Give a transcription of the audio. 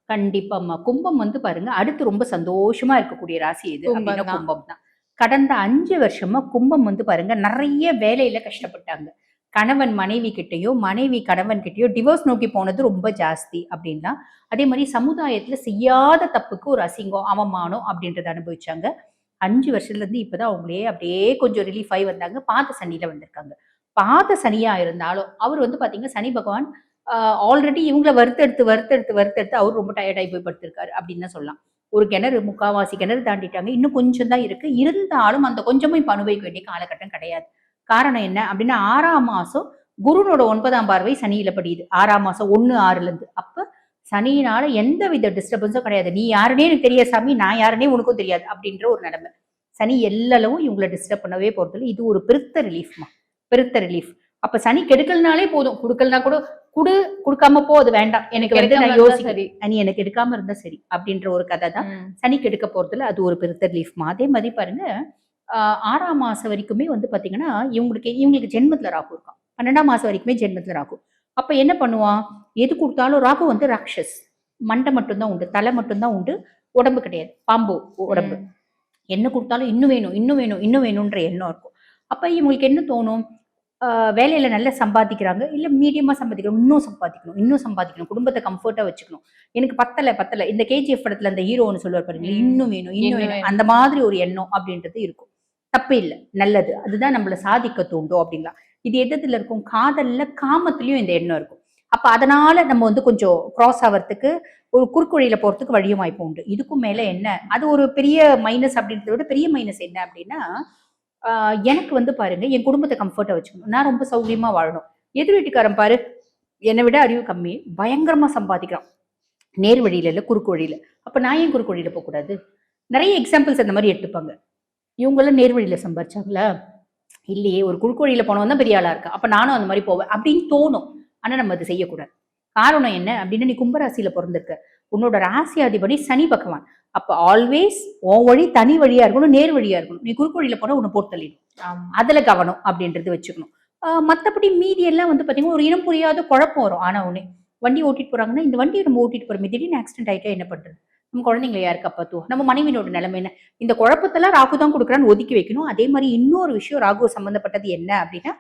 கண்டிப்பாம்மா. கும்பம் வந்து பாருங்க, அடுத்து ரொம்ப சந்தோஷமா இருக்கக்கூடிய ராசி எது அப்டின்னா கும்பம் தான். கும்பம் தான். கடந்த 5 வருஷமா கும்பம் வந்து பாருங்க, நெறைய வேலையில கஷ்டப்பட்டாங்க. கணவன் மனைவி கிட்டயோ, மனைவி கணவன் கிட்டயோ டிவோர்ஸ் நோக்கி போனது ரொம்ப ஜாஸ்தி அப்டின்லாம். அதே மாரி சமுதாயத்துல செய்யாத தப்புக்கு ஒரு அசிங்கம், அவமானம் அப்டின்றத அனுபவிச்சாங்க. 5 வருஷத்துலருந்து இப்ப தான் அவங்களே அப்டியே கொஞ்சம் ரிலீஃப் ஆயி வந்தாங்க. பாத சனியில வந்திருக்காங்க. பாத சனியா இருந்தாலும், அவரு வந்து பாத்தீங்கன்னா, சனி பகவான் அ ஆல்ரெடி இவங்கள வறுத்தெடுத்து அவரு ரொம்ப டயர்ட் ஆயி போய் படுத்திருக்காரு அப்படின்னு தான் சொல்லலாம். ஒரு கிணறு முக்காவாசி கிணறு தாண்டிட்டாங்க. இன்னும் கொஞ்சம் தான் இருக்கு. இருந்தாலும் அந்த கொஞ்சமும் இப்ப அனுபவிக்க வேண்டிய காலகட்டம் கிடையாது. காரணம் என்ன அப்படின்னா 6ஆம் மாசம் குருனோட 9ஆம் பார்வை சனியில படியுது. 6ஆம் மாசம் 1, 6லருந்து. அப்ப சனியினால எந்தவித டிஸ்டர்பன்ஸும் கிடையாது. நீ யாருன்னே எனக்கு தெரியாது சாமி, நான் யாருன்னே உனக்கும் தெரியாது அப்படின்ற ஒரு நிலைமை. சனி எல்லளவும் இவங்கள டிஸ்டர்ப் பண்ணவே போறதில்ல. இது ஒரு பெருத்த ரிலீஃப்மா. பெருத்த ரிலீஃப். அப்ப சனி கெடுக்கலனாலே போதும். குடுக்கலனா கூட குடு, குடுக்காம போ அது வேண்டாம். எனக்கு வந்து கிடைக்காம நான் இருந்தா யோசிக்கல. சரி. நீ எனக்கு எடுக்காம இருந்தா சரி. அப்படின்ற ஒரு கதை தான். ம். சனிக்கு எடுக்க போறதில்ல. அது ஒரு பெருத்த ரிலீஃப்மா. அதே மாரி பாருங்க, 6ஆம் மாசம் வரைக்குமே வந்து பார்த்தீங்கன்னா, இவங்களுக்கு இவங்களுக்கு ஜென்மத்தில ராகு இருக்கான். 12ஆம் மாசம் வரைக்குமே ஜென்மத்தில ராகு. அப்ப என்ன பண்ணுவான்? எது குடுத்தாலும் ராகு வந்து ராட்சஸ். மண்டை மட்டும் தான் உண்டு. தலை மட்டும் தான் உண்டு. உடம்பு கிடையாது. பாம்பு உடம்பு. ம். என்ன குடுத்தாலும் இன்னும் வேணும், இன்னும் வேணும், இன்னும் வேணுன்ற எண்ணம் இருக்கும். அப்ப இவங்களுக்கு என்ன தோணும்? அ வேலையில நல்லா சம்பாதிக்கிறாங்க. இல்ல மீடியமா சம்பாதிக்கிறோம். இன்னும் சம்பாதிக்கணும், இன்னும் சம்பாதிக்கணும். குடும்பத்த கம்ஃபர்ட்டா வச்சுக்கணும். எனக்கு பத்தல, பத்தல. இந்த கேஜிஎஃப் படத்துல அந்த ஹீரோ ஒண்ணு சொல்லுவாரு பாருங்களேன், ம். இன்னும் வேணும், இன்னும் இன்னும் வேணும். வேணும். அந்த மாதிரி ஒரு எண்ணம் அப்படின்றது இருக்கும். தப்பு இல்ல. நல்லது. அதுதான் நம்மள சாதிக்க தூண்டும் அப்படின்லாம். இது எதுல இருக்கும்? காதல்ல, காமத்திலயும் இந்த எண்ணம் இருக்கும். அப்ப அதனால நம்ம வந்து கொஞ்சம் கிராஸ் ஆவறதுக்கு, ஒரு குறுக்கு வழியில போறதுக்கு வழியும் வாய்ப்பு உண்டு. இதுக்கும் மேல என்ன? அது ஒரு பெரிய மைனஸ் அப்படின்றத விட பெரிய மைனஸ் என்ன அப்படின்னா, ஆ எனக்கு வந்து பாருங்க, என் குடும்பத்த கம்ஃபர்ட்டா வச்சுக்கணும். நான் ரொம்ப சௌரியமா வாழணும். எதிர் வீட்டுக்காரன் பாரு, என்ன விட அறிவு கம்மி. பயங்கரமா சம்பாதிக்கிறான். நேர் வழியில இல்ல, குறுக்கு வழியில. அப்ப நான் ஏன் குறுக்கு வழியில போக்கூடாது? நெறைய எக்ஸாம்பிள்ஸ் அந்த மாரி எடுத்துப்பாங்க. இவங்கலாம் நேர் வழியில சம்பாரிச்சாங்களா? இல்லையே. ஒரு குறுக்கு வழியில போனவன் தான் பெரிய ஆளா இருக்கான். அப்ப நானும் அந்த மாரி போவேன். அப்படின்னு தோணும். ஆனா நம்ம அத செய்யக்கூடாது. காரணம் என்ன? அப்படின்னா, நீ கும்பராசியில பொறந்திருக்க. உன்னோட ராசியாதிபதி சனி பகவான். அப்ப ஆல்வேஸ் உன் வழி தனி வழியா இருக்கணும், நேர் வழியா இருக்கணும். நீ குறுக்கு வழியில போனா உன்ன போட்டு தள்ளிடும். ஆமா. அதுல கவனம் அப்படின்றது வச்சுக்கணும். மத்தபடி மீதி எல்லாம் வந்து பார்த்தீங்கன்னா, ஒரு இனம் புரியாத குழப்பம் வரும். ஆனா ஒண்ணு, வண்டி ஓட்டிட்டு போறாங்கன்னா, இந்த வண்டிய நம்ம ஓட்டிட்டு போறோமே, திடீர்னு ஆக்சிடென்ட் ஆயிட்டா என்ன பண்றது? நம்ம குழந்தைங்கள யார் காப்பாத்துவா? நம்ம மனைவியினோட நிலைமை என்ன? இந்த குழப்பத்தெல்லாம் ராகு தான் குடுக்குறான்னு ஒதுக்கி வைக்கணும். அதே மாரி இன்னொரு விஷயம் ராகு சம்மந்தப்பட்டது என்ன அப்படின்னா,